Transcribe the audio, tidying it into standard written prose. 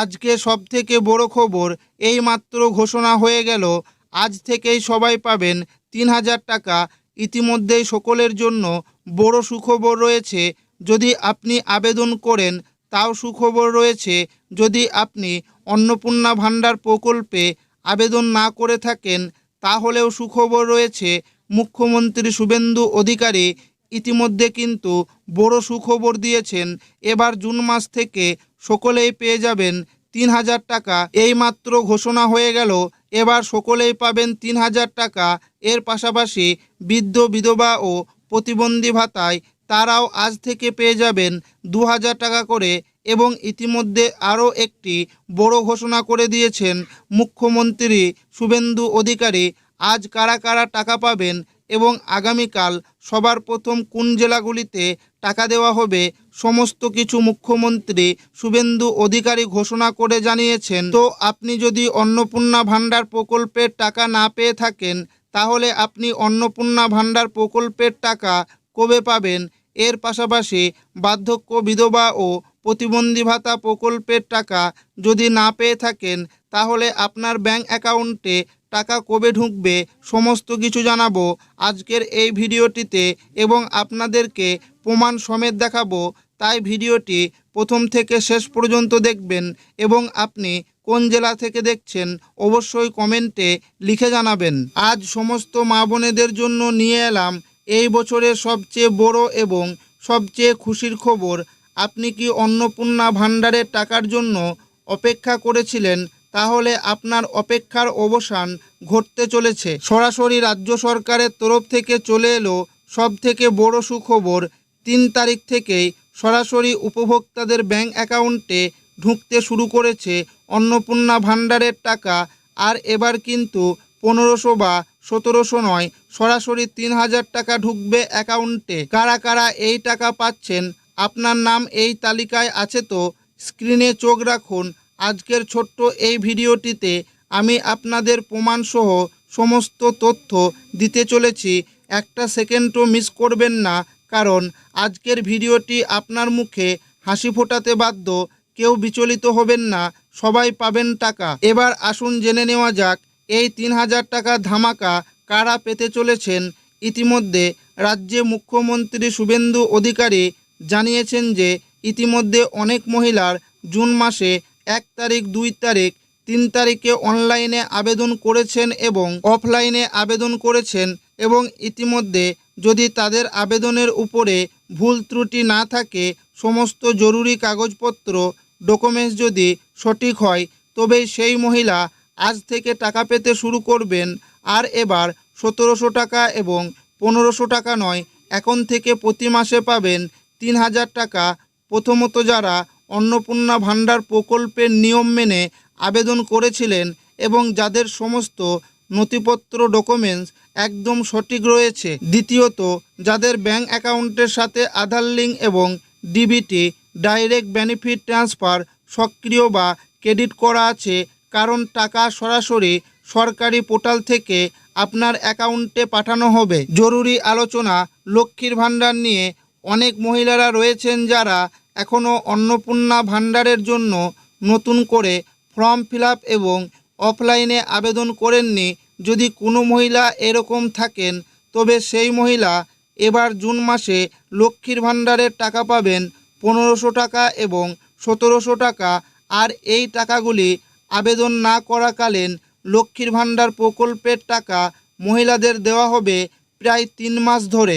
আজকে সবথেকে বড় খবর এইমাত্র ঘোষণা হয়ে গেল। আজ থেকেই সবাই পাবেন ৩,০০০ টাকা। ইতিমধ্যেই সকলের জন্য বড় সুখবর রয়েছে। যদি আপনি আবেদন করেন তাও সুখবর রয়েছে। যদি আপনি অন্নপূর্ণা ভাণ্ডার প্রকল্পে আবেদন না করে থাকেন তাহলেও সুখবর রয়েছে। মুখ্যমন্ত্রী শুভেন্দু অধিকারী ইতিমধ্যে কিন্তু বড় সুখবর দিয়েছেন। এবার জুন মাস থেকে সকলেই পেয়ে যাবেন ৩,০০০ টাকা। এইমাত্র ঘোষণা হয়ে গেল, এবার সকলেই পাবেন ৩,০০০ টাকা। এর পাশাপাশি বৃদ্ধ, বিধবা ও প্রতিবন্ধী ভাতায় তারাও আজ থেকে পেয়ে যাবেন ২,০০০ টাকা করে। এবং ইতিমধ্যে আরও একটি বড় ঘোষণা করে দিয়েছেন মুখ্যমন্ত্রী শুভেন্দু অধিকারী। আজ কারা কারা টাকা পাবেন এবং আগামীকাল সবার প্রথম কোন জেলাগুলিতে টাকা দেওয়া হবে, সমস্ত কিছু মুখ্যমন্ত্রী শুভেন্দু অধিকারী ঘোষণা করে জানিয়েছেন। তো আপনি যদি অন্নপূর্ণা ভাণ্ডার প্রকল্পের টাকা না পেয়ে থাকেন তাহলে আপনি অন্নপূর্ণা ভাণ্ডার প্রকল্পের টাকা কবে পাবেন? এর পাশাপাশি বার্ধক্য, বিধবা ও প্রতিবন্ধী ভাতা প্রকল্পের টাকা যদি না পেয়ে থাকেন তাহলে আপনার ব্যাংক অ্যাকাউন্টে টাকা কবে ঢুকবে, সমস্ত কিছু জানাবো আজকের এই ভিডিওটিতে এবং আপনাদেরকে প্রমাণ সমেত দেখাবো। তাই ভিডিওটি প্রথম থেকে শেষ পর্যন্ত দেখবেন এবং আপনি কোন জেলা থেকে দেখছেন অবশ্যই কমেন্টে লিখে জানাবেন। আজ সমস্ত মা বোনেদের জন্য নিয়ে এলাম এই বছরের সবচেয়ে বড় এবং সবচেয়ে খুশির খবর। আপনি কি অন্নপূর্ণা ভাণ্ডারের টাকার জন্য অপেক্ষা করেছিলেন? তাহলে আপনার অপেক্ষার অবসান ঘটতে চলেছে। সরাসরি রাজ্য সরকারের তরফ থেকে চলে এলো সবথেকে বড় সুখবর। ৩ তারিখ থেকেই সরাসরি উপভোক্তাদের ব্যাংক অ্যাকাউন্টে ঢুকতে শুরু করেছে অন্নপূর্ণা ভাণ্ডারের টাকা। আর এবার কিন্তু ১৫০০ বা ১৭০০ নয়, সরাসরি ৩,০০০ টাকা ঢুকবে অ্যাকাউন্টে। কারা কারা এই টাকা পাচ্ছেন, আপনার নাম এই তালিকায় আছে তো? স্ক্রিনে চোখ রাখুন। আজকের ছোট্ট এই ভিডিওটিতে আমি আপনাদের প্রমাণসহ সমস্ত তথ্য দিতে চলেছি। একটা সেকেন্ডও মিস করবেন না, কারণ আজকের ভিডিওটি আপনার মুখে হাসি ফোটাতে বাধ্য। কেউ বিচলিত হবেন না, সবাই পাবেন টাকা। এবার আসুন জেনে নেওয়া যাক এই ৩,০০০ টাকা ধামাকা কারা পেতে চলেছেন। ইতিমধ্যে রাজ্যে মুখ্যমন্ত্রী শুভেন্দু অধিকারী জানিয়েছেন যে ইতিমধ্যে অনেক মহিলার জুন মাসে ১ তারিখ, ২ তারিখ, ৩ তারিখে অনলাইনে আবেদন করেছেন এবং অফলাইনে আবেদন করেছেন। এবং ইতিমধ্যে যদি তাদের আবেদনের উপরে ভুল ত্রুটি না থাকে, সমস্ত জরুরি কাগজপত্র, ডকুমেন্টস যদি সঠিক হয়, তবেই সেই মহিলা আজ থেকে টাকা পেতে শুরু করবেন। আর এবার ১৭০০ টাকা এবং ১৫০০ টাকা নয়, এখন থেকে প্রতি মাসে পাবেন ৩,০০০ টাকা। প্রথমত যারা অন্নপূর্ণা ভাণ্ডার প্রকল্পের নিয়ম মেনে আবেদন করেছিলেন এবং যাদের সমস্ত নথিপত্র, ডকুমেন্টস একদম সঠিক রয়েছে। দ্বিতীয়ত যাদের ব্যাংক অ্যাকাউন্টের সাথে আধার লিঙ্ক এবং ডিবিটি, ডাইরেক্ট বেনিফিট ট্রান্সফার সক্রিয় বা ক্রেডিট করা আছে, কারণ টাকা সরাসরি সরকারি পোর্টাল থেকে আপনার অ্যাকাউন্টে পাঠানো হবে। জরুরি আলোচনা লক্ষ্মীর ভাণ্ডার নিয়ে। অনেক মহিলারা রয়েছেন যারা এখনও অন্নপূর্ণা ভাণ্ডারের জন্য নতুন করে ফর্ম ফিল আপ এবং অফলাইনে আবেদন করেননি। যদি কোনো মহিলা এরকম থাকেন তবে সেই মহিলা এবার জুন মাসে লক্ষ্মীর ভাণ্ডারের টাকা পাবেন ১৫০০ টাকা এবং ১৭০০ টাকা। আর এই টাকাগুলি আবেদন না করাকালীন লক্ষ্মীর ভাণ্ডার প্রকল্পের টাকা মহিলাদের দেওয়া হবে প্রায় ৩ মাস ধরে।